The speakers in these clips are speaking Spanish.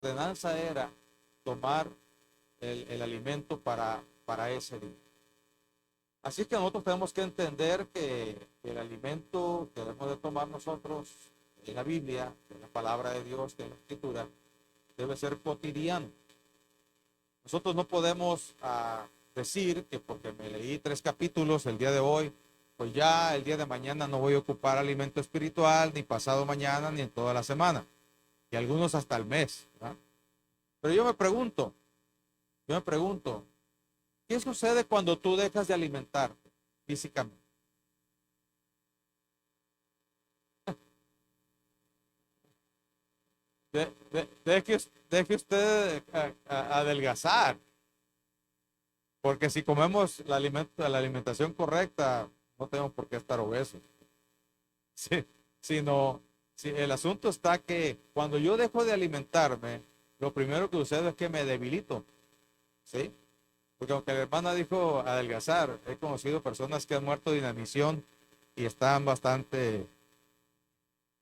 ordenanza era tomar el alimento para ese día. Así que nosotros tenemos que entender que el alimento que debemos de tomar nosotros en la Biblia, en la palabra de Dios, en la Escritura, debe ser cotidiano. Nosotros no podemos decir que porque me leí 3 capítulos el día de hoy, pues ya el día de mañana no voy a ocupar alimento espiritual, ni pasado mañana, ni en toda la semana, y algunos hasta el mes, ¿verdad? Pero yo me pregunto, ¿qué sucede cuando tú dejas de alimentarte físicamente? Deje usted adelgazar, porque si comemos la alimentación correcta, no tenemos por qué estar obesos. Sí, sino, si el asunto está que cuando yo dejo de alimentarme, lo primero que sucede es que me debilito, ¿sí? Porque aunque la hermana dijo adelgazar, he conocido personas que han muerto de inanición y están bastante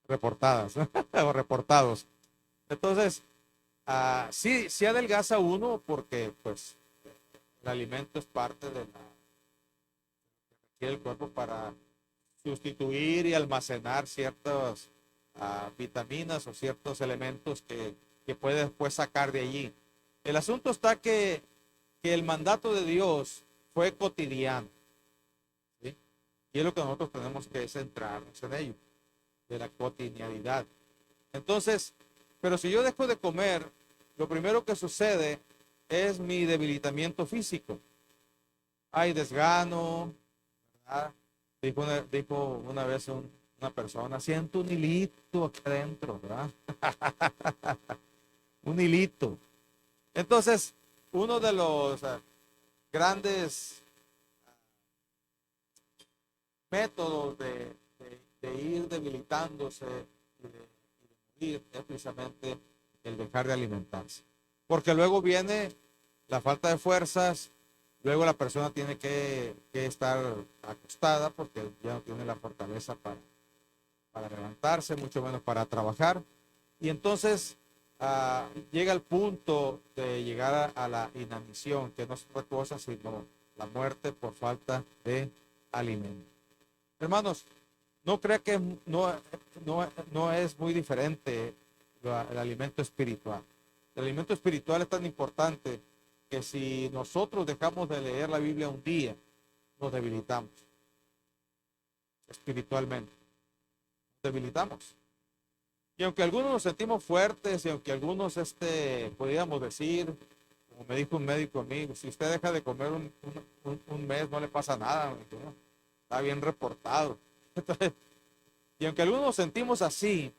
reportadas o reportados. Entonces, sí, sí adelgaza uno porque pues el alimento es parte de la que requiere el cuerpo para sustituir y almacenar ciertas vitaminas o ciertos elementos que puede después sacar de allí. El asunto está que el mandato de Dios fue cotidiano, ¿sí? Y es lo que nosotros tenemos que centrarnos en ello, de la cotidianidad. Entonces, pero si yo dejo de comer, lo primero que sucede es mi debilitamiento físico. Hay desgano, ¿verdad? Dijo una vez una persona, siento un hilito aquí adentro, ¿verdad? Un hilito. Entonces, uno de los grandes métodos de ir debilitándose y de morir es precisamente el dejar de alimentarse. Porque luego viene la falta de fuerzas, luego la persona tiene que estar acostada porque ya no tiene la fortaleza para levantarse, mucho menos para trabajar. Y entonces llega el punto de llegar a la inanición, que no es otra cosa sino la muerte por falta de alimento. Hermanos, no crea que no es muy diferente el alimento espiritual. El alimento espiritual es tan importante que si nosotros dejamos de leer la Biblia un día, nos debilitamos espiritualmente. Nos debilitamos. Y aunque algunos nos sentimos fuertes y aunque algunos, podríamos decir, como me dijo un médico amigo, si usted deja de comer un mes no le pasa nada, ¿no? Está bien reportado. Entonces, y aunque algunos nos sentimos así,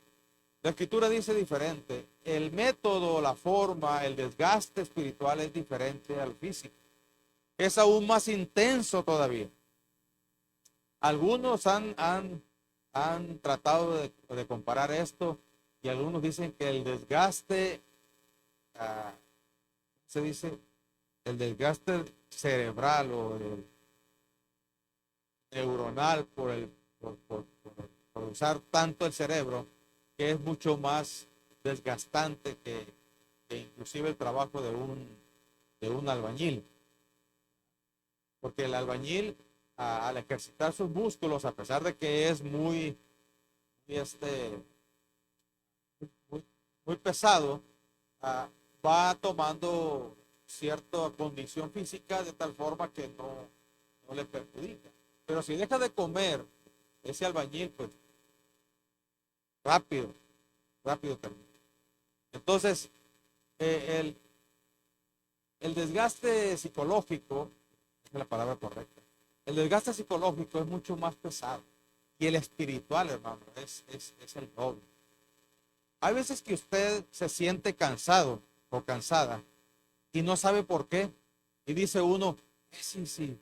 la escritura dice diferente. El método, la forma, el desgaste espiritual es diferente al físico. Es aún más intenso todavía. Algunos han tratado de comparar esto y algunos dicen que el desgaste, se dice, el desgaste cerebral o el neuronal por usar tanto el cerebro, que es mucho más desgastante que inclusive el trabajo de un albañil. Porque el albañil, al ejercitar sus músculos, a pesar de que es muy, muy, muy pesado, uh, va tomando cierta condición física de tal forma que no le perjudica. Pero si deja de comer, ese albañil, pues rápido, rápido termina. Entonces, el, el desgaste psicológico, es la palabra correcta, el desgaste psicológico es mucho más pesado. Y el espiritual, hermano, es el doble. Hay veces que usted se siente cansado o cansada y no sabe por qué. Y dice uno, sí, sí,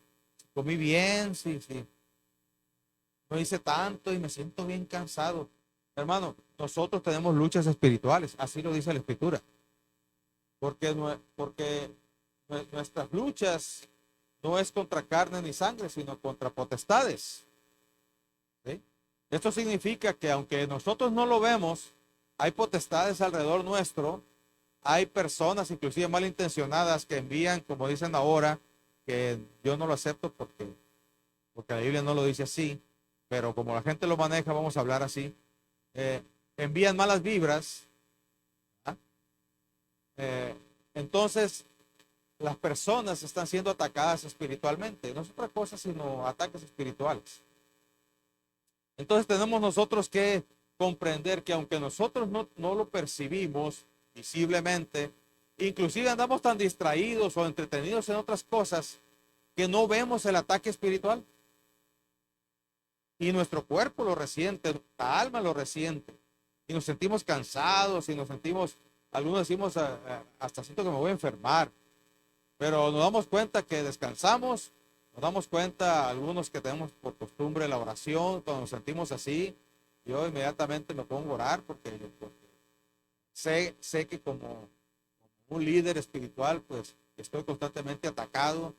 comí bien, sí, sí. No hice tanto y me siento bien cansado. Hermano, nosotros tenemos luchas espirituales, así lo dice la Escritura. Porque nuestras luchas no es contra carne ni sangre, sino contra potestades. ¿Sí? Esto significa que aunque nosotros no lo vemos, hay potestades alrededor nuestro hay personas, inclusive malintencionadas, que envían, como dicen ahora, que yo no lo acepto porque la Biblia no lo dice así, pero como la gente lo maneja, vamos a hablar así. eh, Envían malas vibras. ¿Ah? Eh, entonces, las personas están siendo atacadas espiritualmente. No es otra cosa sino ataques espirituales. Entonces tenemos nosotros que comprender que aunque nosotros no lo percibimos visiblemente, inclusive andamos tan distraídos o entretenidos en otras cosas que no vemos el ataque espiritual. Y nuestro cuerpo lo resiente, nuestra alma lo resiente. Y nos sentimos cansados y nos sentimos, algunos decimos, hasta siento que me voy a enfermar. Pero nos damos cuenta que descansamos, nos damos cuenta, algunos que tenemos por costumbre la oración, cuando nos sentimos así, yo inmediatamente me pongo a orar porque sé que como un líder espiritual, pues estoy constantemente atacado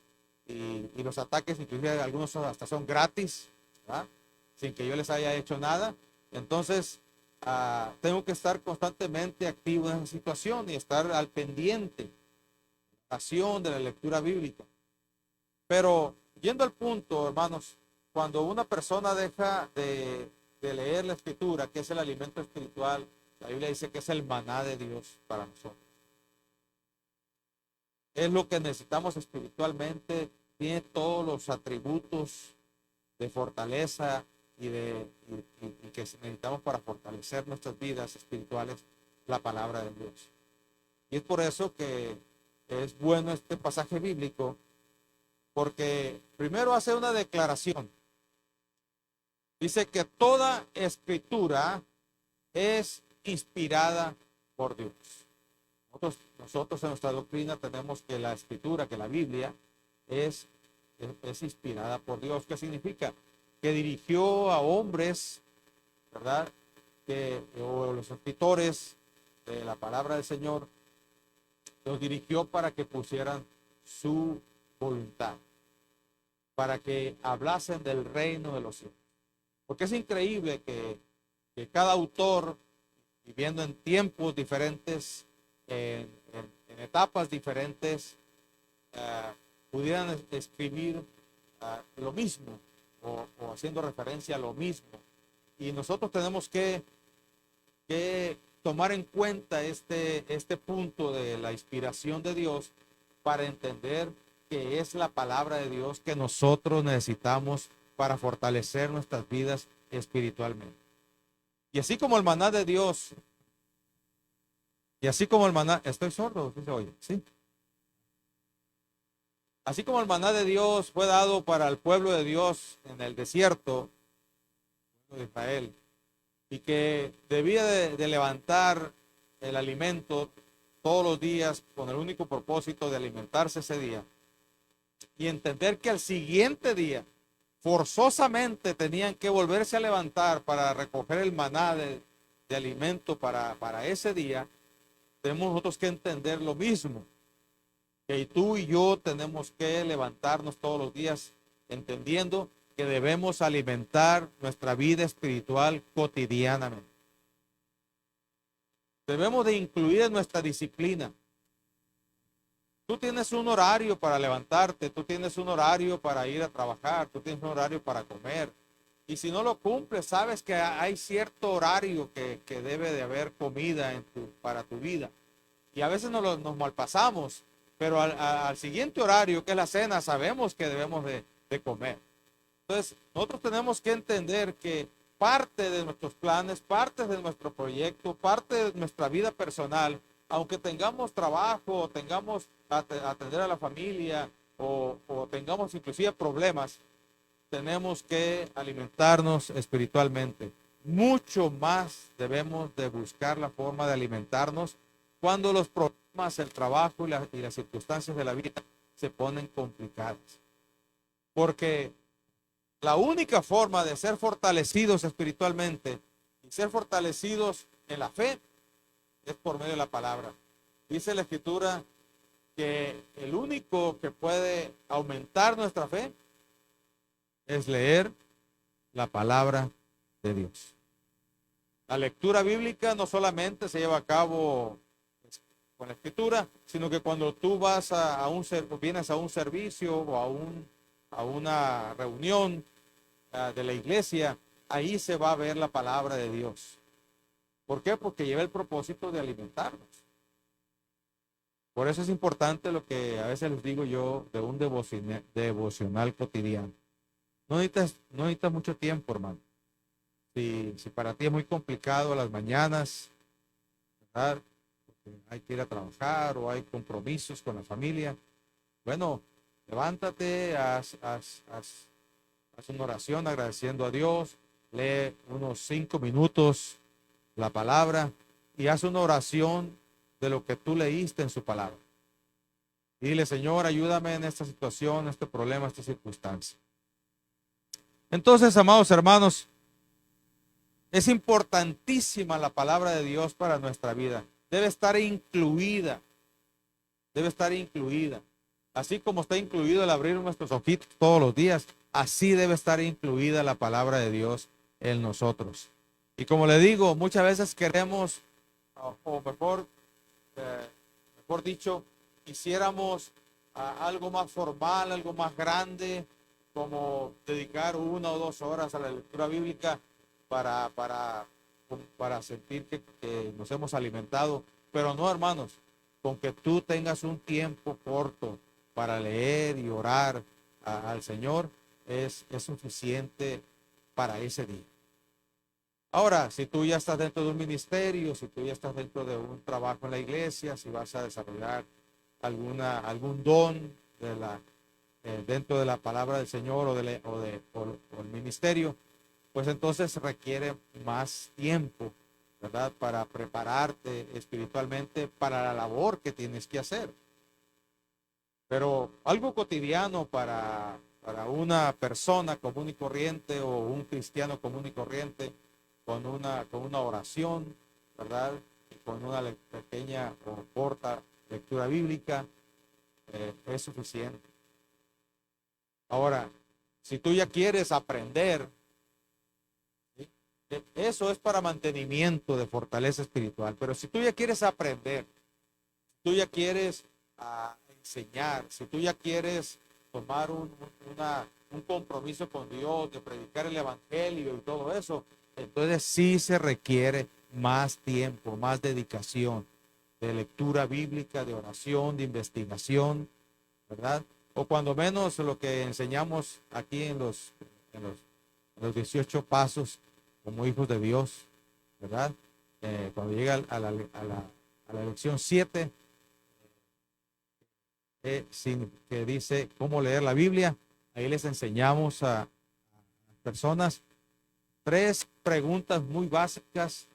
y los ataques, inclusive algunos hasta son gratis, ¿verdad? Sin que yo les haya hecho nada. Entonces, tengo que estar constantemente activo en esa situación y estar al pendiente de la lectura bíblica. Pero yendo al punto, hermanos, cuando una persona deja de leer la escritura, que es el alimento espiritual, la Biblia dice que es el maná de Dios para nosotros. Es lo que necesitamos espiritualmente, tiene todos los atributos de fortaleza y que necesitamos para fortalecer nuestras vidas espirituales, la palabra de Dios. Y es por eso que es bueno este pasaje bíblico, porque primero hace una declaración. Dice que toda escritura es inspirada por Dios. Nosotros en nuestra doctrina tenemos que la escritura, que la Biblia es inspirada por Dios. ¿Qué significa? Que dirigió a hombres, ¿verdad? O los escritores de la palabra del Señor, los dirigió para que pusieran su voluntad, para que hablasen del reino de los cielos. Porque es increíble que cada autor, viviendo en tiempos diferentes, en etapas diferentes, pudieran escribir lo mismo o haciendo referencia a lo mismo. Y nosotros tenemos que tomar en cuenta este punto de la inspiración de Dios para entender que es la palabra de Dios que nosotros necesitamos para fortalecer nuestras vidas espiritualmente. Y así como el maná de Dios, ¿estoy sordo? ¿Sí se oye? Sí. Así como el maná de Dios fue dado para el pueblo de Dios en el desierto de Israel, y que debía de levantar el alimento todos los días con el único propósito de alimentarse ese día, y entender que al siguiente día forzosamente tenían que volverse a levantar para recoger el maná de alimento para ese día. Tenemos nosotros que entender lo mismo, que tú y yo tenemos que levantarnos todos los días entendiendo que debemos alimentar nuestra vida espiritual cotidianamente. Debemos de incluir en nuestra disciplina. Tú tienes un horario para levantarte, tú tienes un horario para ir a trabajar, tú tienes un horario para comer. Y si no lo cumples, sabes que hay cierto horario que debe de haber comida para tu vida. Y a veces nos malpasamos, pero al siguiente horario, que es la cena, sabemos que debemos de comer. Entonces, nosotros tenemos que entender que parte de nuestros planes, parte de nuestro proyecto, parte de nuestra vida personal, aunque tengamos trabajo, o tengamos atender a la familia, o tengamos inclusive problemas, tenemos que alimentarnos espiritualmente. Mucho más debemos de buscar la forma de alimentarnos cuando los problemas, el trabajo y las circunstancias de la vida se ponen complicadas. Porque la única forma de ser fortalecidos espiritualmente y ser fortalecidos en la fe es por medio de la palabra. Dice la Escritura que el único que puede aumentar nuestra fe es leer la palabra de Dios. La lectura bíblica no solamente se lleva a cabo con la escritura, sino que cuando tú vas vienes a un servicio o a una reunión de la iglesia, ahí se va a ver la palabra de Dios. ¿Por qué? Porque lleva el propósito de alimentarnos. Por eso es importante lo que a veces les digo yo de un devocional cotidiano. No necesitas mucho tiempo, hermano. Si para ti es muy complicado a las mañanas, ¿verdad? Porque hay que ir a trabajar o hay compromisos con la familia, bueno, levántate, haz una oración agradeciendo a Dios, lee unos 5 minutos la palabra y haz una oración de lo que tú leíste en su palabra. Dile, Señor, ayúdame en esta situación, este problema, esta circunstancia. Entonces, amados hermanos, es importantísima la palabra de Dios para nuestra vida. Debe estar incluida. Debe estar incluida. Así como está incluido el abrir nuestros ojitos todos los días, así debe estar incluida la palabra de Dios en nosotros. Y como le digo, muchas veces queremos, o mejor dicho, quisiéramos algo más formal, algo más grande, como dedicar 1 o 2 horas a la lectura bíblica para sentir que nos hemos alimentado. Pero no, hermanos, con que tú tengas un tiempo corto para leer y orar al Señor es suficiente para ese día. Ahora, si tú ya estás dentro de un ministerio, si tú ya estás dentro de un trabajo en la iglesia, si vas a desarrollar algún don dentro de la palabra del Señor o el ministerio, pues entonces requiere más tiempo, ¿verdad? Para prepararte espiritualmente para la labor que tienes que hacer. Pero algo cotidiano para una persona común y corriente o un cristiano común y corriente, con una oración, ¿verdad? Y con una pequeña o corta lectura bíblica, es suficiente. Ahora, si tú ya quieres aprender, ¿sí? Eso es para mantenimiento de fortaleza espiritual. Pero si tú ya quieres aprender, tú ya quieres enseñar, si tú ya quieres tomar un compromiso con Dios, de predicar el evangelio y todo eso, entonces sí se requiere más tiempo, más dedicación de lectura bíblica, de oración, de investigación, ¿verdad? O cuando menos lo que enseñamos aquí en los 18 pasos como hijos de Dios, ¿verdad? Cuando llega a la lección 7, que dice cómo leer la Biblia, ahí les enseñamos a personas 3 preguntas muy básicas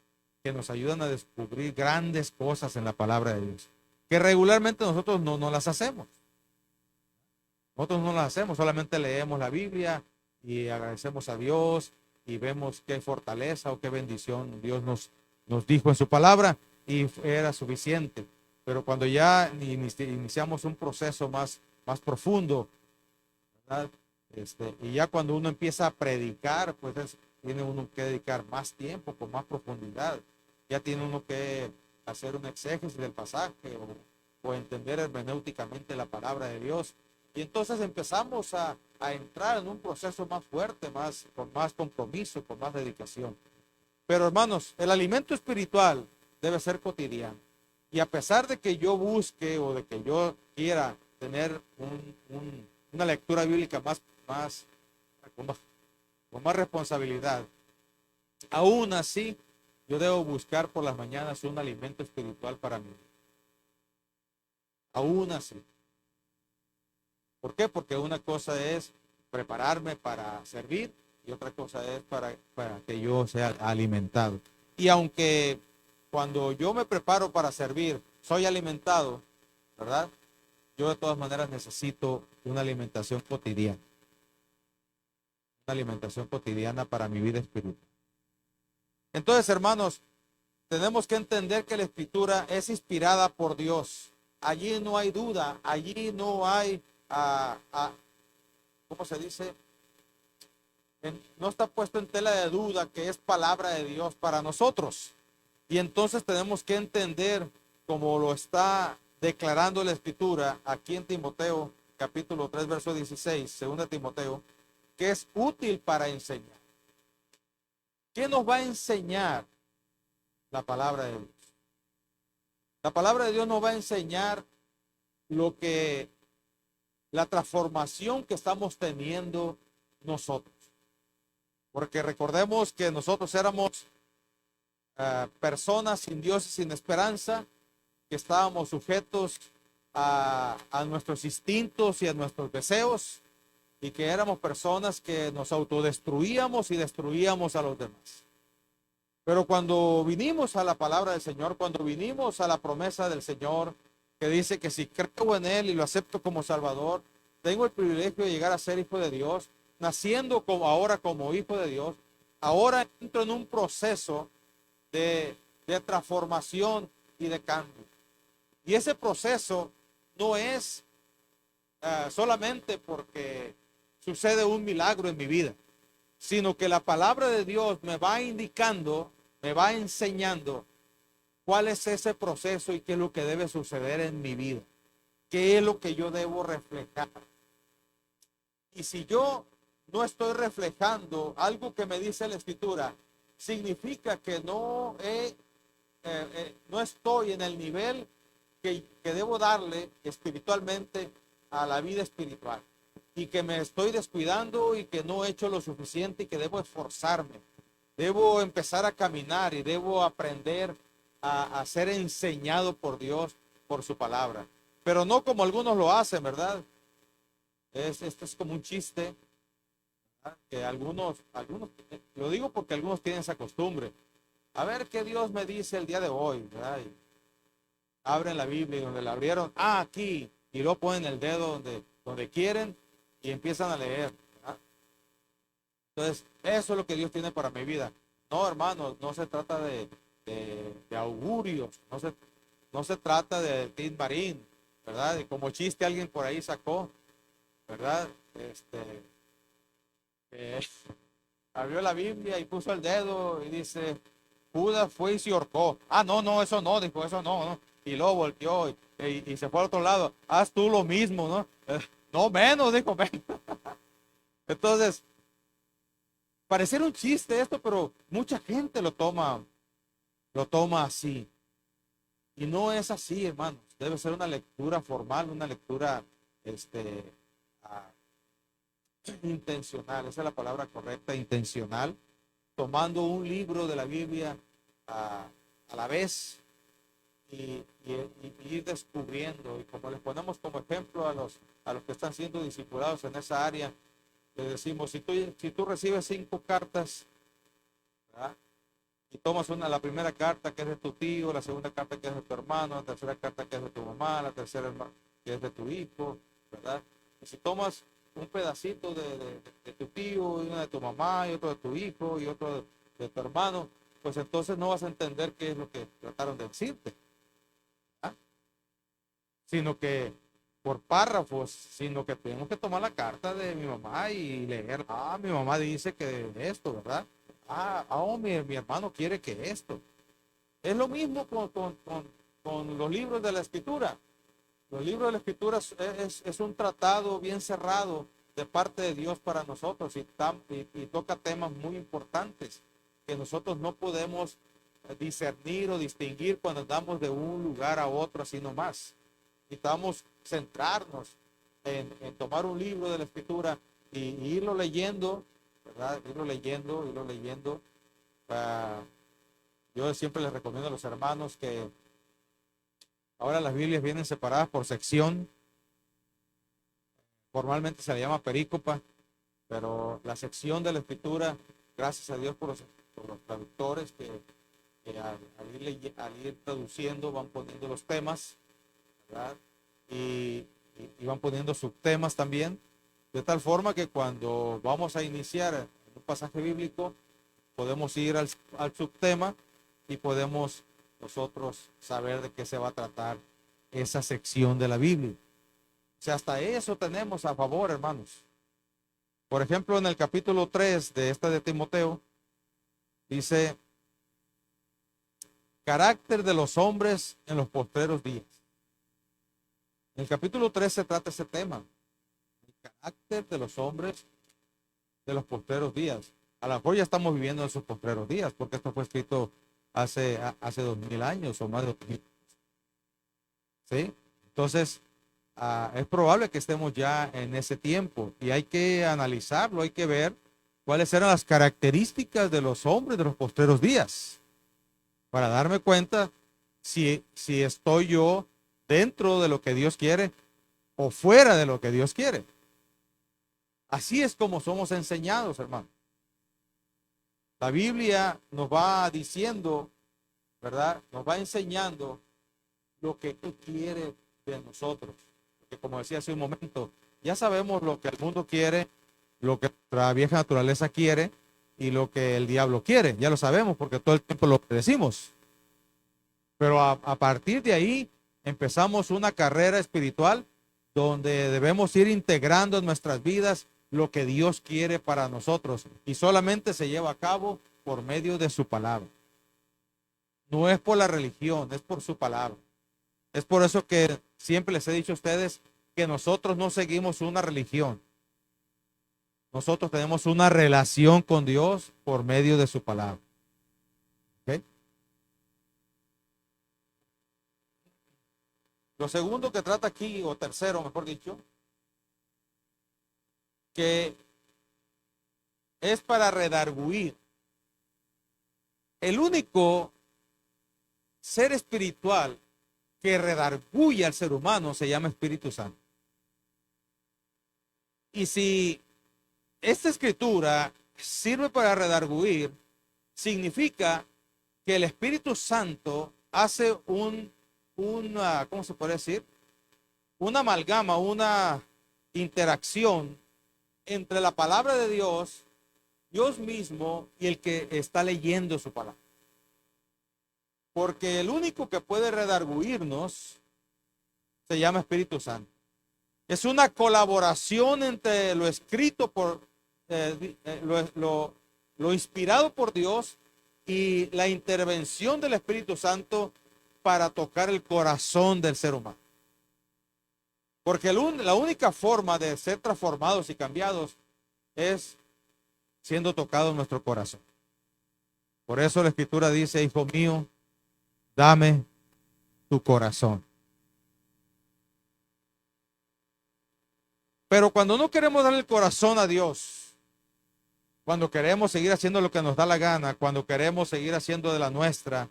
que nos ayudan a descubrir grandes cosas en la palabra de Dios, que regularmente nosotros no las hacemos. Nosotros no las hacemos, solamente leemos la Biblia y agradecemos a Dios y vemos qué fortaleza o qué bendición Dios nos dijo en su palabra y era suficiente. Pero cuando ya iniciamos un proceso más profundo, ¿verdad? Y ya cuando uno empieza a predicar, pues tiene uno que dedicar más tiempo, con más profundidad. Ya tiene uno que hacer un exégesis del pasaje o entender hermenéuticamente la palabra de Dios. Y entonces empezamos a entrar en un proceso más fuerte, con más compromiso, con más dedicación. Pero hermanos, el alimento espiritual debe ser cotidiano. Y a pesar de que yo busque o de que yo quiera tener una lectura bíblica con más responsabilidad, aún así yo debo buscar por las mañanas un alimento espiritual para mí. Aún así. ¿Por qué? Porque una cosa es prepararme para servir y otra cosa es para que yo sea alimentado. Y aunque cuando yo me preparo para servir soy alimentado, ¿verdad? Yo de todas maneras necesito una alimentación cotidiana. Una alimentación cotidiana para mi vida espiritual. Entonces, hermanos, tenemos que entender que la escritura es inspirada por Dios. Allí no hay duda, allí no hay, ¿cómo se dice? No está puesto en tela de duda que es palabra de Dios para nosotros. Y entonces tenemos que entender como lo está declarando la Escritura aquí en Timoteo, capítulo 3, verso 16, 2 Timoteo, que es útil para enseñar. ¿Qué nos va a enseñar la palabra de Dios? La palabra de Dios nos va a enseñar lo que, la transformación que estamos teniendo nosotros. Porque recordemos que nosotros éramos personas sin Dios y sin esperanza, que estábamos sujetos a nuestros instintos y a nuestros deseos, y que éramos personas que nos autodestruíamos y destruíamos a los demás. Pero cuando vinimos a la palabra del Señor, cuando vinimos a la promesa del Señor, que dice que si creo en Él y lo acepto como Salvador, tengo el privilegio de llegar a ser hijo de Dios, naciendo ahora como hijo de Dios, ahora entro en un proceso de transformación y de cambio. Y ese proceso no es solamente porque sucede un milagro en mi vida, sino que la palabra de Dios me va indicando, me va enseñando cuál es ese proceso y qué es lo que debe suceder en mi vida, qué es lo que yo debo reflejar. Y si yo no estoy reflejando algo que me dice la Escritura, significa que no estoy en el nivel que debo darle espiritualmente a la vida espiritual, y que me estoy descuidando y que no he hecho lo suficiente y que debo esforzarme. Debo empezar a caminar y debo aprender a ser enseñado por Dios, por su palabra. Pero no como algunos lo hacen, ¿verdad? Esto es como un chiste, ¿verdad? Que algunos, lo digo porque algunos tienen esa costumbre. A ver qué Dios me dice el día de hoy, ¿verdad? Y abren la Biblia y donde la abrieron, aquí, y luego ponen el dedo donde quieren y empiezan a leer, ¿verdad? Entonces, eso es lo que Dios tiene para mi vida. No, hermanos, no se trata de augurios, no se trata de Tim Marín, ¿verdad? Y como chiste alguien por ahí sacó, ¿verdad? Eh, abrió la Biblia y puso el dedo y dice, Judas fue y se ahorcó. Ah, no, eso no, dijo, eso no. Y luego volteó y se fue al otro lado. Haz tú lo mismo, ¿no? No, menos, dijo, menos. Entonces, pareciera un chiste esto, pero mucha gente lo toma así. Y no es así, hermanos. Debe ser una lectura formal, una lectura ah, intencional. Esa es la palabra correcta, intencional. Tomando un libro de la Biblia a la vez y ir descubriendo. Y como les ponemos como ejemplo a los que están siendo discipulados en esa área, les decimos, si tú recibes 5 cartas, ¿verdad? Y tomas la primera carta que es de tu tío, la segunda carta que es de tu hermano, la tercera carta que es de tu mamá, la tercera que es de tu hijo, ¿verdad? Y si tomas un pedacito de tu tío, y una de tu mamá, y otro de tu hijo, y otro de tu hermano, pues entonces no vas a entender qué es lo que trataron de decirte, ¿verdad? Sino que por párrafos, sino que tenemos que tomar la carta de mi mamá y leer, mi mamá dice que esto, ¿verdad? Mi hermano quiere que esto. Es lo mismo con los libros de la Escritura. Los libros de la Escritura es un tratado bien cerrado de parte de Dios para nosotros y toca temas muy importantes que nosotros no podemos discernir o distinguir cuando andamos de un lugar a otro así nomás. Necesitamos centrarnos en tomar un libro de la Escritura y irlo leyendo, ¿verdad? Irlo leyendo. Yo siempre les recomiendo a los hermanos que ahora las Biblias vienen separadas por sección. Formalmente se le llama perícopa, pero la sección de la Escritura, gracias a Dios por los traductores que al ir traduciendo van poniendo los temas, ¿verdad? Y van poniendo subtemas también, de tal forma que cuando vamos a iniciar un pasaje bíblico, podemos ir al subtema y podemos nosotros saber de qué se va a tratar esa sección de la Biblia. O sea, hasta eso tenemos a favor, hermanos. Por ejemplo, en el capítulo 3 de Timoteo, dice Carácter de los hombres en los postreros días. En el capítulo 3 se trata ese tema. El carácter de los hombres de los postreros días. A lo mejor ya estamos viviendo en esos postreros días, porque esto fue escrito hace 2000 años o más de 2000. ¿Sí? Entonces, es probable que estemos ya en ese tiempo y hay que analizarlo, hay que ver cuáles eran las características de los hombres de los postreros días, para darme cuenta si estoy yo dentro de lo que Dios quiere o fuera de lo que Dios quiere. Así es como somos enseñados, hermano. La Biblia nos va diciendo, ¿verdad? Nos va enseñando lo que Él quiere de nosotros. Porque como decía hace un momento, ya sabemos lo que el mundo quiere, lo que la vieja naturaleza quiere y lo que el diablo quiere. Ya lo sabemos porque todo el tiempo lo decimos. Pero a partir de ahí empezamos una carrera espiritual donde debemos ir integrando en nuestras vidas lo que Dios quiere para nosotros y solamente se lleva a cabo por medio de su palabra. No es por la religión, es por su palabra. Es por eso que siempre les he dicho a ustedes que nosotros no seguimos una religión. Nosotros tenemos una relación con Dios por medio de su palabra. ¿Okay? Lo segundo que trata aquí, o tercero, mejor dicho, que es para redarguir. El único ser espiritual que redarguye al ser humano se llama Espíritu Santo. Y si esta escritura sirve para redarguir, significa que el Espíritu Santo hace una, ¿cómo se puede decir? Una amalgama, una interacción entre la palabra de Dios, Dios mismo y el que está leyendo su palabra. Porque el único que puede redarguirnos se llama Espíritu Santo. Es una colaboración entre lo escrito por, lo inspirado por Dios y la intervención del Espíritu Santo para tocar el corazón del ser humano. Porque la única forma de ser transformados y cambiados es siendo tocado en nuestro corazón. Por eso la Escritura dice, hijo mío, dame tu corazón. Pero cuando no queremos darle el corazón a Dios, cuando queremos seguir haciendo lo que nos da la gana, cuando queremos seguir haciendo de la nuestra,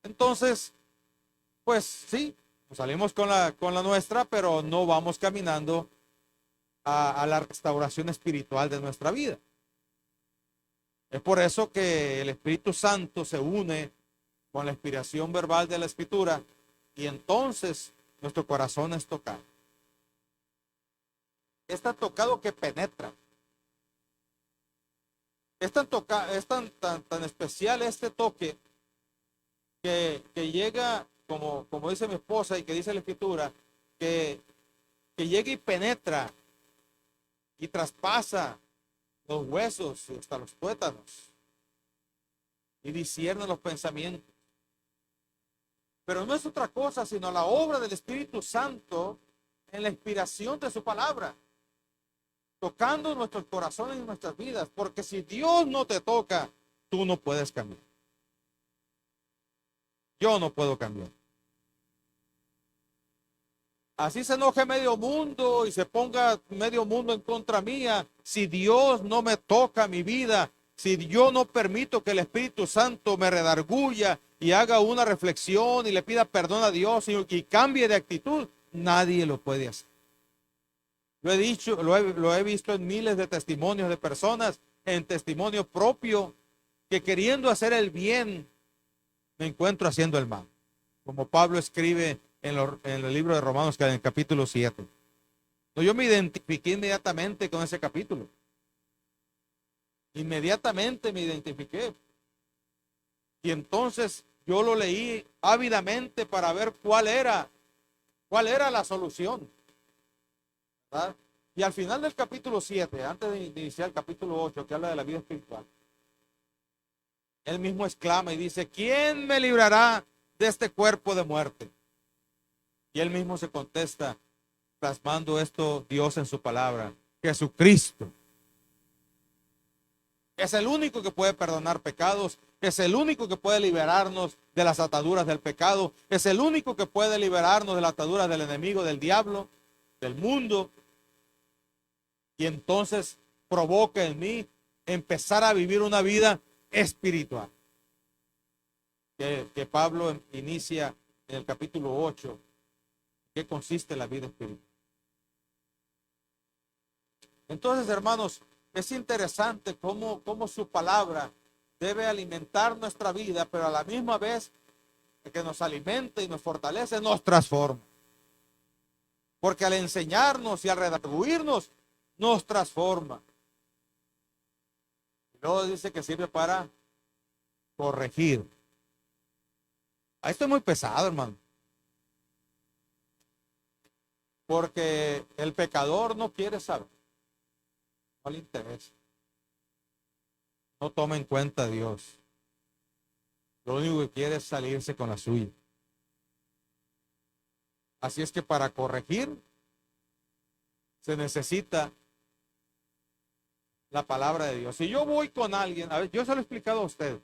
entonces, pues sí, salimos con la nuestra, pero no vamos caminando a la restauración espiritual de nuestra vida. Es por eso que el Espíritu Santo se une con la inspiración verbal de la Escritura y entonces nuestro corazón es tocado. Es tan tocado que penetra. Es tan especial este toque que llega, como dice mi esposa y que dice la Escritura, que llega y penetra y traspasa los huesos y hasta los tuétanos y discierne los pensamientos. Pero no es otra cosa sino la obra del Espíritu Santo en la inspiración de su palabra, tocando nuestros corazones y nuestras vidas, porque si Dios no te toca, tú no puedes cambiar. Yo no puedo cambiar. Así se enoje medio mundo y se ponga medio mundo en contra mía. Si Dios no me toca mi vida, si yo no permito que el Espíritu Santo me redarguya y haga una reflexión y le pida perdón a Dios y cambie de actitud, nadie lo puede hacer. Lo he dicho, lo he visto en miles de testimonios de personas, en testimonio propio, que queriendo hacer el bien, me encuentro haciendo el mal. Como Pablo escribe en el libro de Romanos, que en el capítulo 7. Yo me identifiqué inmediatamente con ese capítulo. Inmediatamente me identifiqué. Y entonces yo lo leí ávidamente para ver cuál era la solución. ¿Verdad? Y al final del capítulo 7, antes de iniciar el capítulo 8, que habla de la vida espiritual, Él mismo exclama y dice, ¿quién me librará de este cuerpo de muerte? Y él mismo se contesta, plasmando esto Dios en su palabra, Jesucristo. Es el único que puede perdonar pecados, es el único que puede liberarnos de las ataduras del pecado, es el único que puede liberarnos de las ataduras del enemigo, del diablo, del mundo. Y entonces provoca en mí empezar a vivir una vida espiritual. Que Pablo inicia en el capítulo 8. ¿Qué consiste la vida espiritual? Entonces, hermanos, es interesante cómo su palabra debe alimentar nuestra vida, pero a la misma vez que nos alimenta y nos fortalece, nos transforma. Porque al enseñarnos y al redarguirnos, nos transforma. Y luego dice que sirve para corregir. Esto es muy pesado, hermano. Porque el pecador no quiere saber. No le interesa. No toma en cuenta a Dios. Lo único que quiere es salirse con la suya. Así es que para corregir se necesita la palabra de Dios. Si yo voy con alguien, a ver, yo se lo he explicado a usted.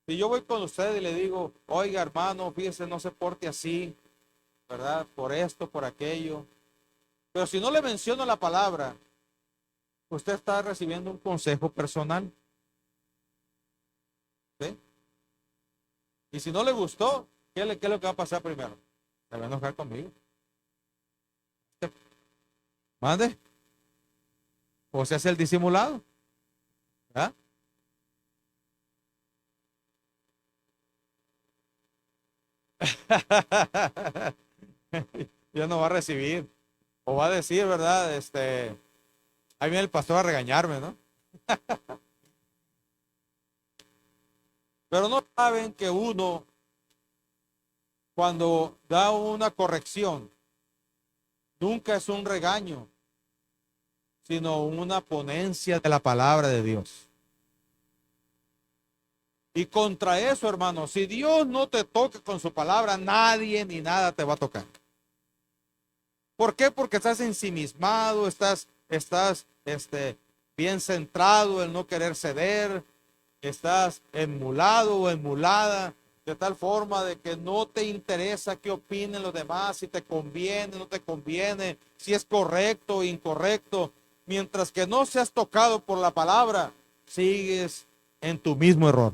Si yo voy con usted y le digo, oiga hermano, fíjese, no se porte así, ¿verdad? Por esto, por aquello. Pero si no le menciono la palabra, usted está recibiendo un consejo personal. ¿Sí? Y si no le gustó, ¿qué es lo que va a pasar primero? Se va a enojar conmigo. Mande. O se hace el disimulado. ¿Ah? Ya no va a recibir. O va a decir, ¿verdad? Ahí viene el pastor a regañarme, ¿no? Pero no saben que uno, cuando da una corrección, nunca es un regaño, sino una ponencia de la palabra de Dios. Y contra eso, hermano, si Dios no te toca con su palabra, nadie ni nada te va a tocar. ¿Por qué? Porque estás ensimismado, estás bien centrado en no querer ceder, estás emulado o emulada, de tal forma de que no te interesa qué opinen los demás, si te conviene, no te conviene, si es correcto o incorrecto. Mientras que no seas tocado por la palabra, sigues en tu mismo error.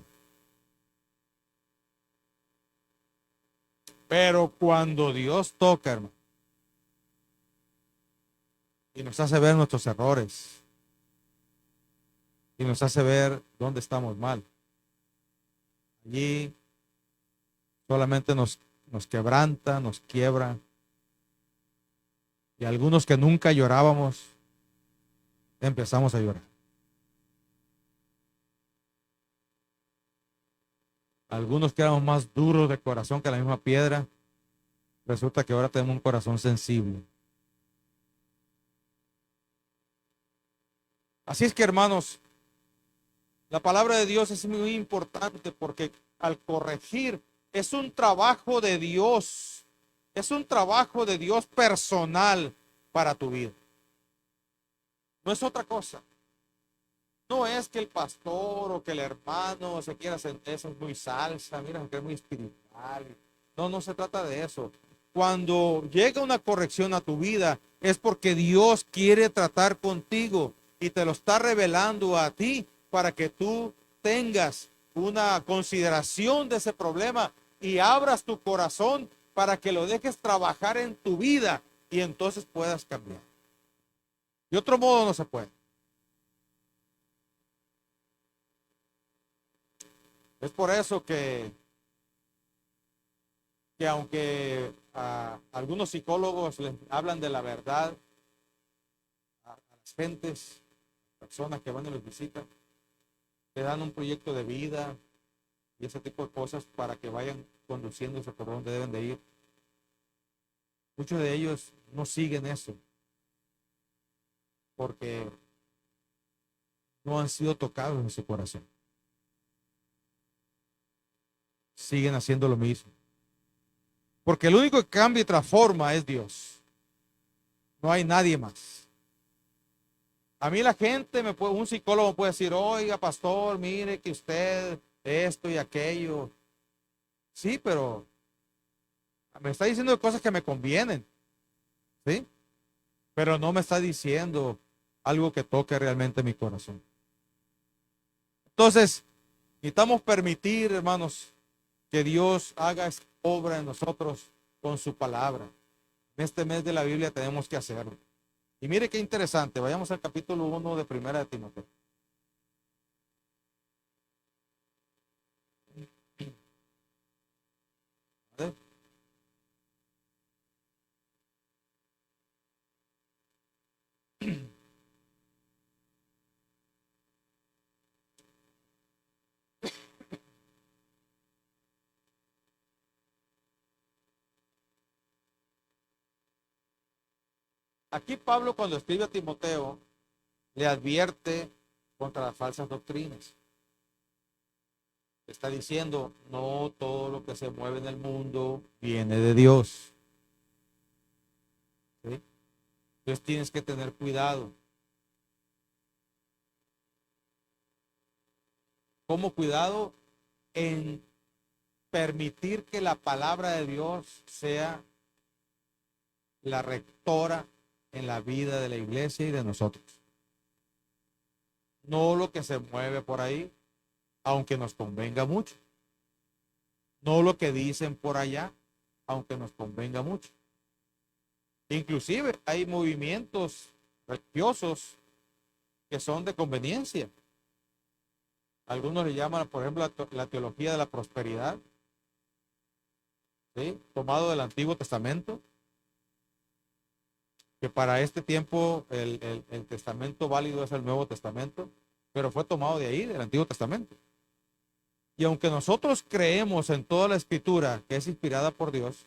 Pero cuando Dios toca, hermano, y nos hace ver nuestros errores, y nos hace ver dónde estamos mal, allí solamente nos quebranta, nos quiebra. Y algunos que nunca llorábamos, empezamos a llorar. Algunos que éramos más duros de corazón que la misma piedra, resulta que ahora tenemos un corazón sensible. Así es que, hermanos, la palabra de Dios es muy importante porque al corregir es un trabajo de Dios, es un trabajo de Dios personal para tu vida. No es otra cosa. No es que el pastor o que el hermano se quiera sentir, eso es muy salsa, mira, que es muy espiritual. No, no se trata de eso. Cuando llega una corrección a tu vida, es porque Dios quiere tratar contigo y te lo está revelando a ti para que tú tengas una consideración de ese problema y abras tu corazón para que lo dejes trabajar en tu vida y entonces puedas cambiar. De otro modo no se puede. Es por eso que aunque algunos psicólogos les hablan de la verdad a las gentes, personas que van y los visitan, le dan un proyecto de vida y ese tipo de cosas para que vayan conduciéndose por donde deben de ir. Muchos de ellos no siguen eso porque no han sido tocados en su corazón. siguen haciendo lo mismo. Porque el único que cambia y transforma es Dios. No hay nadie más. A mí la gente, un psicólogo puede decir, oiga, pastor, mire que usted esto y aquello. Sí, pero me está diciendo cosas que me convienen. ¿Sí? Pero no me está diciendo algo que toque realmente mi corazón. Entonces, necesitamos permitir, hermanos, que Dios haga esta obra en nosotros con su palabra. En este mes de la Biblia tenemos que hacerlo. Y mire qué interesante, vayamos al capítulo 1 de Primera de Timoteo. ¿Vale? Aquí Pablo, cuando escribe a Timoteo, le advierte contra las falsas doctrinas. Está diciendo, no todo lo que se mueve en el mundo viene de Dios. ¿Sí? Entonces tienes que tener cuidado. ¿Cómo cuidado? En permitir que la palabra de Dios sea la rectora en la vida de la iglesia y de nosotros. No lo que se mueve por ahí, aunque nos convenga mucho. No lo que dicen por allá, aunque nos convenga mucho. Inclusive hay movimientos religiosos que son de conveniencia. Algunos le llaman, por ejemplo, la teología de la prosperidad, ¿sí? Tomado del Antiguo Testamento, que para este tiempo el testamento válido es el Nuevo Testamento, pero fue tomado de ahí, del Antiguo Testamento. Y aunque nosotros creemos en toda la escritura que es inspirada por Dios,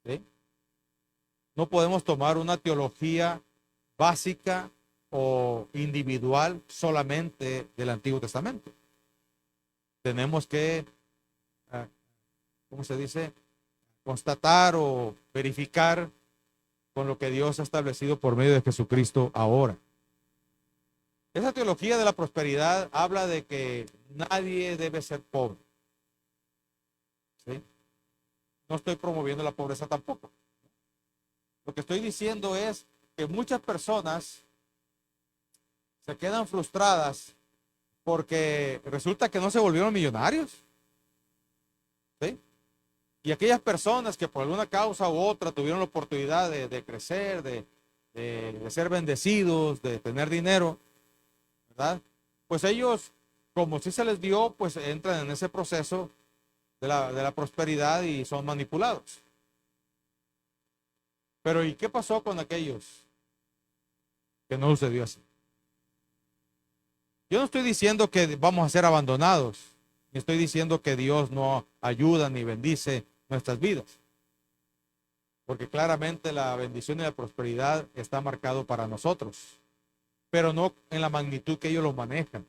¿sí? No podemos tomar una teología básica o individual solamente del Antiguo Testamento. Tenemos que, ¿cómo se dice? Constatar o verificar con lo que Dios ha establecido por medio de Jesucristo ahora. Esa teología de la prosperidad habla de que nadie debe ser pobre. ¿Sí? No estoy promoviendo la pobreza tampoco. Lo que estoy diciendo es que muchas personas se quedan frustradas porque resulta que no se volvieron millonarios. ¿Sí? Y aquellas personas que por alguna causa u otra tuvieron la oportunidad de crecer, de ser bendecidos, de tener dinero, ¿verdad? Pues ellos, como si se les dio, pues entran en ese proceso de la prosperidad y son manipulados. Pero ¿y qué pasó con aquellos que no sucedió así? Yo no estoy diciendo que vamos a ser abandonados, ni estoy diciendo que Dios no ayuda ni bendice nuestras vidas, porque claramente la bendición y la prosperidad está marcado para nosotros, pero no en la magnitud que ellos lo manejan,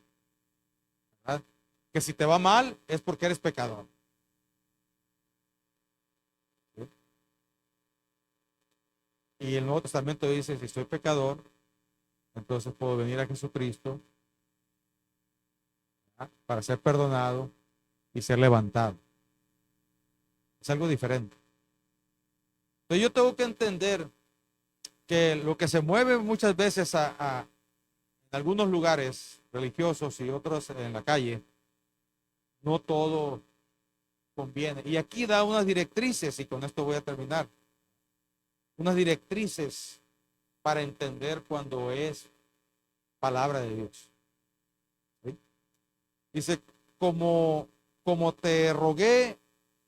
¿verdad? Que si te va mal es porque eres pecador. ¿Sí? Y el Nuevo Testamento dice, si soy pecador, entonces puedo venir a Jesucristo, ¿verdad? Para ser perdonado y ser levantado. Es algo diferente. Entonces yo tengo que entender que lo que se mueve muchas veces en algunos lugares religiosos y otros en la calle, no todo conviene. Y aquí da unas directrices, y con esto voy a terminar, unas directrices para entender cuando es palabra de Dios. ¿Sí? Dice, como te rogué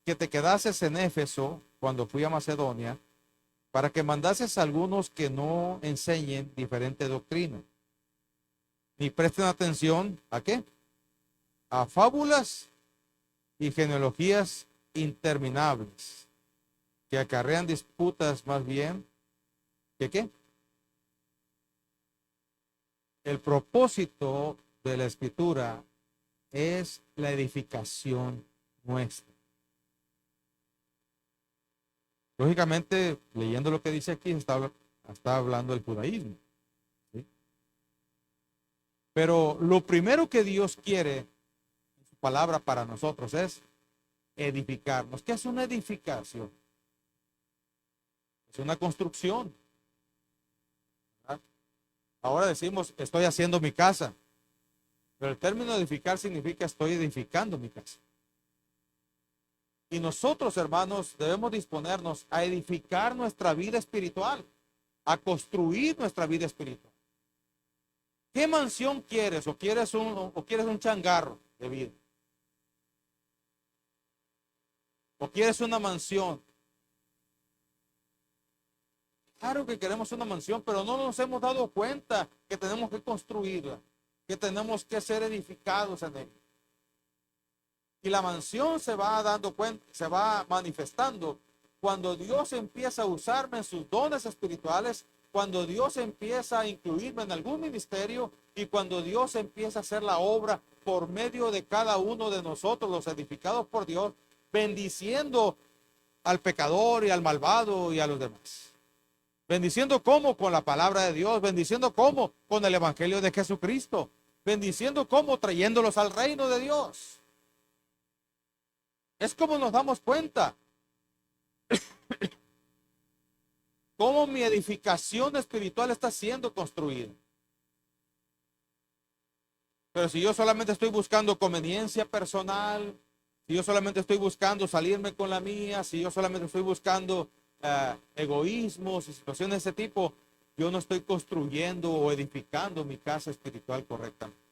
que te quedases en Éfeso cuando fui a Macedonia, para que mandases a algunos que no enseñen diferente doctrina, ni presten atención a qué, a fábulas y genealogías interminables, que acarrean disputas más bien que qué. El propósito de la escritura es la edificación nuestra. Lógicamente, leyendo lo que dice aquí, está hablando del judaísmo, ¿sí? Pero lo primero que Dios quiere en su palabra para nosotros es edificarnos. ¿Qué es una edificación? Es una construcción, ¿verdad? Ahora decimos, estoy haciendo mi casa, pero el término edificar significa estoy edificando mi casa. Y nosotros, hermanos, debemos disponernos a edificar nuestra vida espiritual, a construir nuestra vida espiritual. ¿Qué mansión quieres? ¿O quieres un changarro de vida? ¿O quieres una mansión? Claro que queremos una mansión, pero no nos hemos dado cuenta que tenemos que construirla, que tenemos que ser edificados en ella. Y la mansión se va dando cuenta, se va manifestando cuando Dios empieza a usarme en sus dones espirituales, cuando Dios empieza a incluirme en algún ministerio y cuando Dios empieza a hacer la obra por medio de cada uno de nosotros, los edificados por Dios, bendiciendo al pecador y al malvado y a los demás. Bendiciendo cómo con la palabra de Dios, bendiciendo cómo con el evangelio de Jesucristo, bendiciendo cómo trayéndolos al reino de Dios. Es como nos damos cuenta cómo mi edificación espiritual está siendo construida. Pero si yo solamente estoy buscando conveniencia personal, si yo solamente estoy buscando salirme con la mía, si yo solamente estoy buscando egoísmos y situaciones de ese tipo, yo no estoy construyendo o edificando mi casa espiritual correctamente.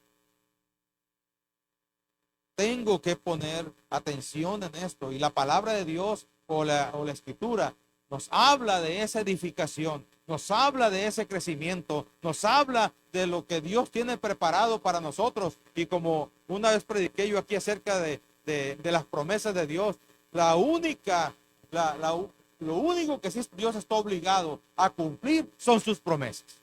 Tengo que poner atención en esto y la palabra de Dios o la escritura nos habla de esa edificación, nos habla de ese crecimiento, nos habla de lo que Dios tiene preparado para nosotros. Y como una vez prediqué yo aquí acerca de las promesas de Dios, lo único que sí Dios está obligado a cumplir son sus promesas.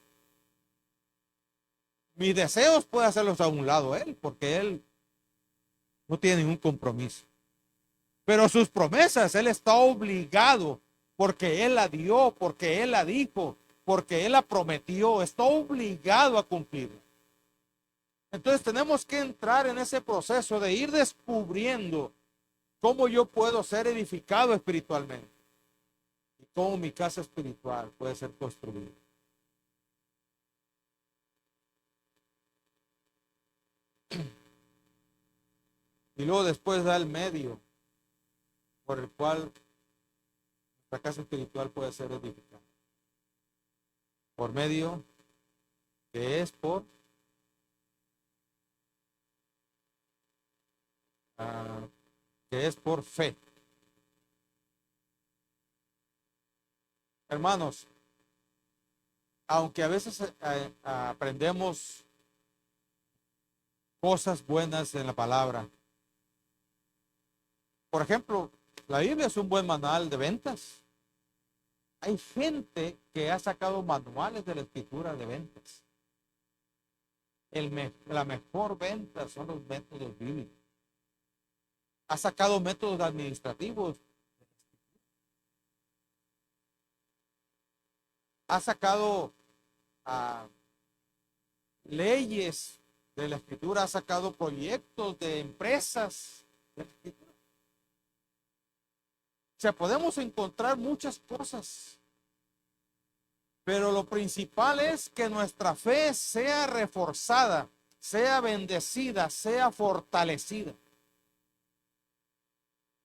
Mis deseos puede hacerlos a un lado Él, porque Él no tiene ningún compromiso. Pero sus promesas Él está obligado, porque Él la dio, porque Él la dijo, porque Él la prometió, está obligado a cumplirla. Entonces tenemos que entrar en ese proceso de ir descubriendo cómo yo puedo ser edificado espiritualmente y cómo mi casa espiritual puede ser construida. Y luego después da el medio por el cual nuestra casa espiritual puede ser edificada. Por medio que es por fe. Hermanos, aunque a veces aprendemos cosas buenas en la palabra, por ejemplo, la Biblia es un buen manual de ventas. Hay gente que ha sacado manuales de la escritura de ventas. La mejor venta son los métodos bíblicos. Ha sacado métodos administrativos. Ha sacado leyes de la escritura. Ha sacado proyectos de empresas de la escritura. O sea, podemos encontrar muchas cosas. Pero lo principal es que nuestra fe sea reforzada, sea bendecida, sea fortalecida.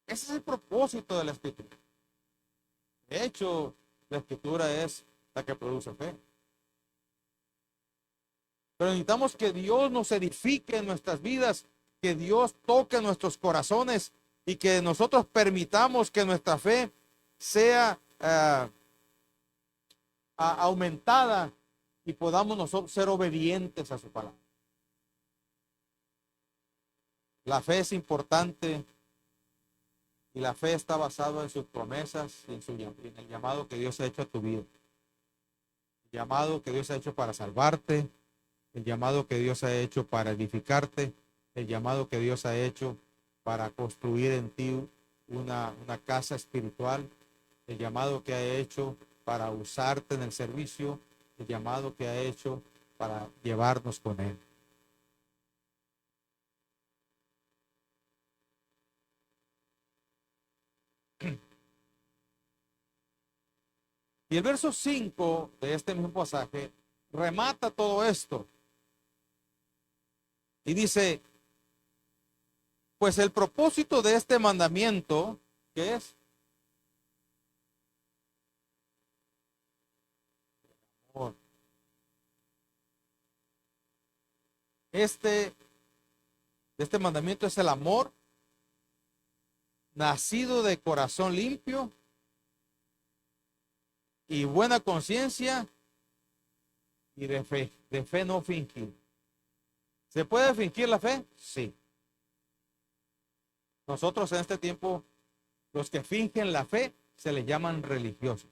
Ese es el propósito de la escritura. De hecho, la escritura es la que produce fe. Pero necesitamos que Dios nos edifique en nuestras vidas, que Dios toque nuestros corazones y que nosotros permitamos que nuestra fe sea aumentada y podamos nosotros ser obedientes a su palabra. La fe es importante y la fe está basada en sus promesas y en el llamado que Dios ha hecho a tu vida. El llamado que Dios ha hecho para salvarte, el llamado que Dios ha hecho para edificarte, el llamado que Dios ha hecho para construir en ti una casa espiritual, el llamado que ha hecho para usarte en el servicio, el llamado que ha hecho para llevarnos con Él. Y el verso 5 de este mismo pasaje remata todo esto. Y dice, pues el propósito de este mandamiento, ¿qué es? Amor. Este mandamiento es el amor, nacido de corazón limpio y buena conciencia y de fe no fingir. ¿Se puede fingir la fe? Sí. Nosotros en este tiempo, los que fingen la fe, se les llaman religiosos.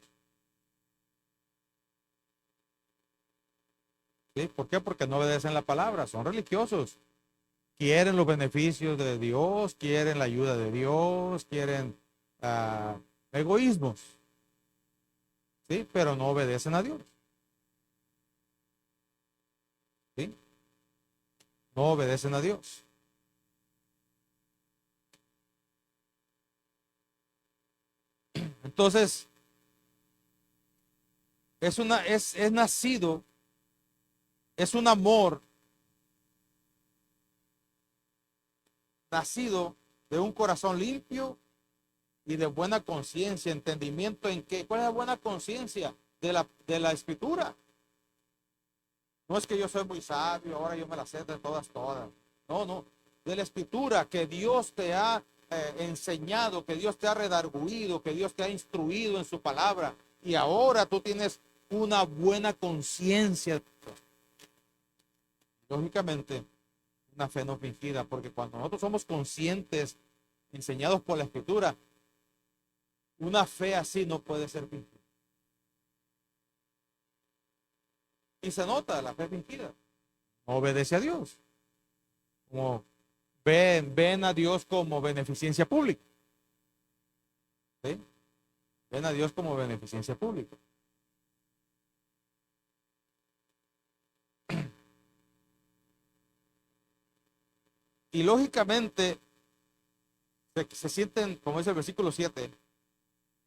¿Sí? ¿Por qué? Porque no obedecen la palabra, son religiosos. Quieren los beneficios de Dios, quieren la ayuda de Dios, quieren egoísmos. ¿Sí? Pero no obedecen a Dios. ¿Sí? No obedecen a Dios. Entonces, es nacido, es un amor nacido de un corazón limpio y de buena conciencia, entendimiento en qué, ¿cuál es la buena conciencia de la escritura? No es que yo soy muy sabio, ahora yo me la sé de todas. No, no, de la escritura que Dios te ha enseñado, que Dios te ha redarguido, que Dios te ha instruido en su palabra y ahora tú tienes una buena conciencia. Lógicamente, una fe no fingida, porque cuando nosotros somos conscientes, enseñados por la escritura, una fe así no puede ser fingida. Y se nota la fe fingida. No obedece a Dios. Como ven a Dios como beneficencia pública. ¿Sí? Ven a Dios como beneficencia pública. Y lógicamente se sienten, como dice el versículo 7,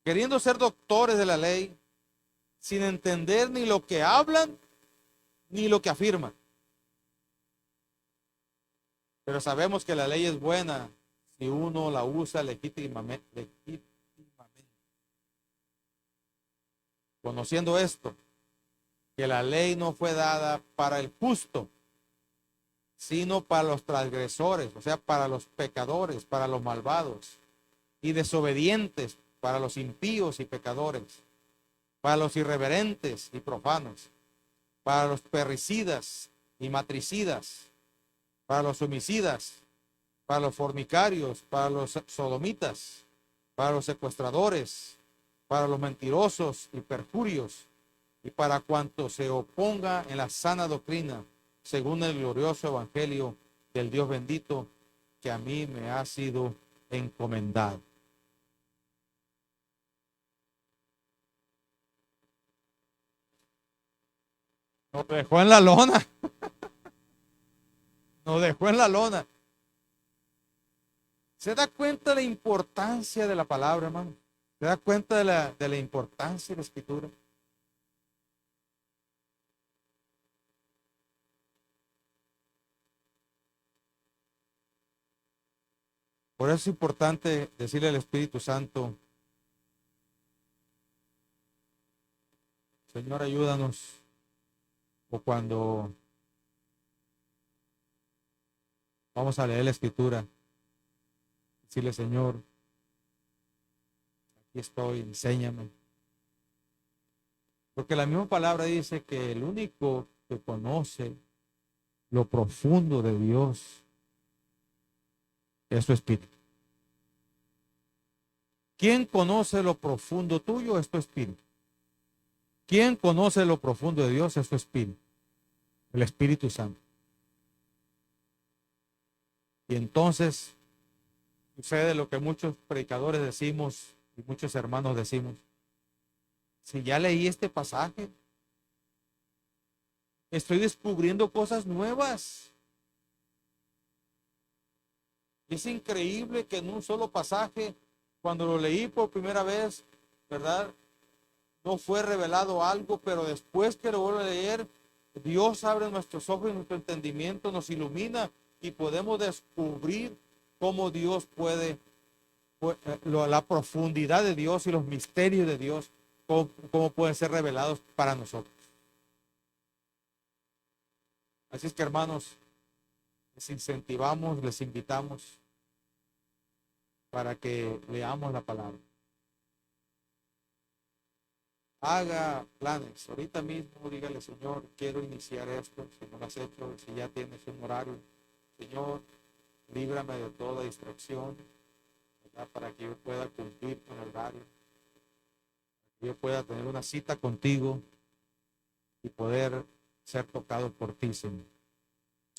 queriendo ser doctores de la ley, sin entender ni lo que hablan ni lo que afirman. Pero sabemos que la ley es buena si uno la usa legítimamente. Conociendo esto, que la ley no fue dada para el justo, sino para los transgresores, o sea, para los pecadores, para los malvados y desobedientes, para los impíos y pecadores, para los irreverentes y profanos, para los perricidas y matricidas, para los homicidas, para los fornicarios, para los sodomitas, para los secuestradores, para los mentirosos y perjurios, y para cuanto se oponga en la sana doctrina, según el glorioso evangelio del Dios bendito, que a mí me ha sido encomendado. Nos dejó en la lona. Nos dejó en la lona. ¿Se da cuenta de la importancia de la palabra, hermano? ¿Se da cuenta de la importancia de la escritura? Por eso es importante decirle al Espíritu Santo, Señor, ayúdanos. O cuando vamos a leer la escritura, decirle, Señor, aquí estoy, enséñame. Porque la misma palabra dice que el único que conoce lo profundo de Dios es su espíritu. ¿Quién conoce lo profundo tuyo? Es tu espíritu. ¿Quién conoce lo profundo de Dios? Es tu espíritu. El Espíritu Santo. Y entonces sucede lo que muchos predicadores decimos y muchos hermanos decimos. Si ya leí este pasaje, estoy descubriendo cosas nuevas. Es increíble que en un solo pasaje, cuando lo leí por primera vez, ¿verdad? No fue revelado algo, pero después que lo vuelvo a leer, Dios abre nuestros ojos y nuestro entendimiento, nos ilumina y podemos descubrir cómo Dios puede, la profundidad de Dios y los misterios de Dios, cómo pueden ser revelados para nosotros. Así es que, hermanos, les incentivamos, les invitamos para que leamos la palabra. Haga planes. Ahorita mismo dígale, Señor, quiero iniciar esto. Si no lo has hecho, si ya tienes un horario, Señor, líbrame de toda distracción, ¿verdad? Para que yo pueda cumplir con el horario, que yo pueda tener una cita contigo y poder ser tocado por ti, Señor.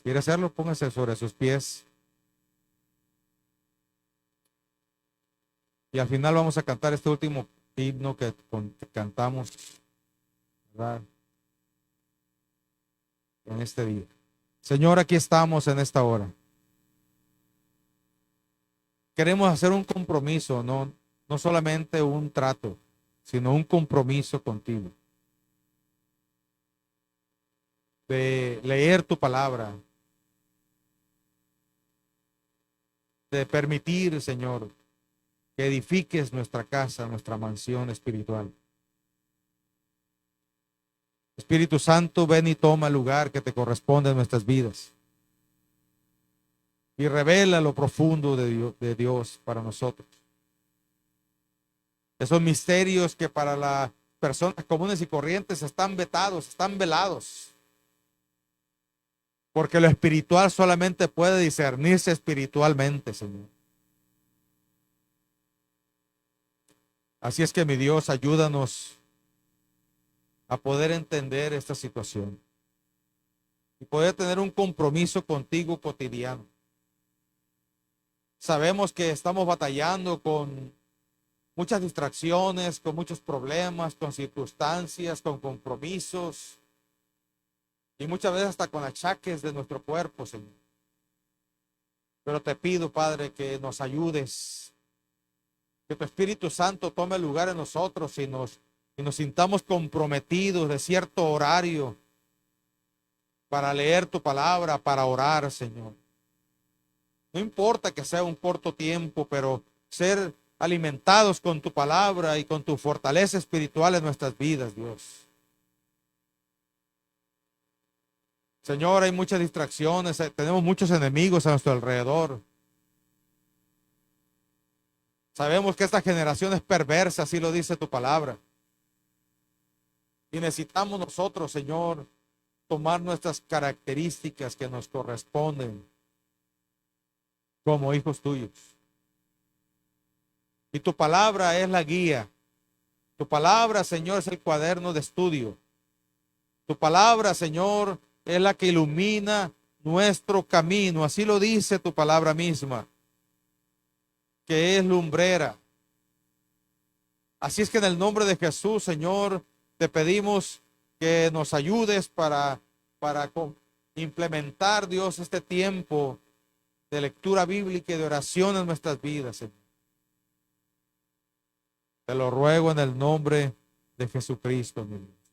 ¿Quiere hacerlo? Póngase sobre sus pies. Y al final vamos a cantar este último himno que cantamos, ¿verdad? En este día. Señor, aquí estamos en esta hora. Queremos hacer un compromiso, no solamente un trato, sino un compromiso contigo. De leer tu palabra. De permitir, Señor, que edifiques nuestra casa, nuestra mansión espiritual. Espíritu Santo, ven y toma el lugar que te corresponde en nuestras vidas. Y revela lo profundo de Dios para nosotros. Esos misterios que para las personas comunes y corrientes están vetados, están velados. Porque lo espiritual solamente puede discernirse espiritualmente, Señor. Así es que, mi Dios, ayúdanos a poder entender esta situación y poder tener un compromiso contigo cotidiano. Sabemos que estamos batallando con muchas distracciones, con muchos problemas, con circunstancias, con compromisos y muchas veces hasta con achaques de nuestro cuerpo, Señor. Pero te pido, Padre, que nos ayudes, que tu Espíritu Santo tome lugar en nosotros y nos sintamos comprometidos de cierto horario para leer tu palabra, para orar, Señor. No importa que sea un corto tiempo, pero ser alimentados con tu palabra y con tu fortaleza espiritual en nuestras vidas, Dios. Señor, hay muchas distracciones, tenemos muchos enemigos a nuestro alrededor. Sabemos que esta generación es perversa, así lo dice tu palabra. Y necesitamos nosotros, Señor, tomar nuestras características que nos corresponden como hijos tuyos. Y tu palabra es la guía. Tu palabra, Señor, es el cuaderno de estudio. Tu palabra, Señor, es la que ilumina nuestro camino. Así lo dice tu palabra misma, que es lumbrera. Así es que en el nombre de Jesús, Señor, te pedimos que nos ayudes para implementar, Dios, este tiempo de lectura bíblica y de oración en nuestras vidas, Señor. Te lo ruego en el nombre de Jesucristo, mi Dios.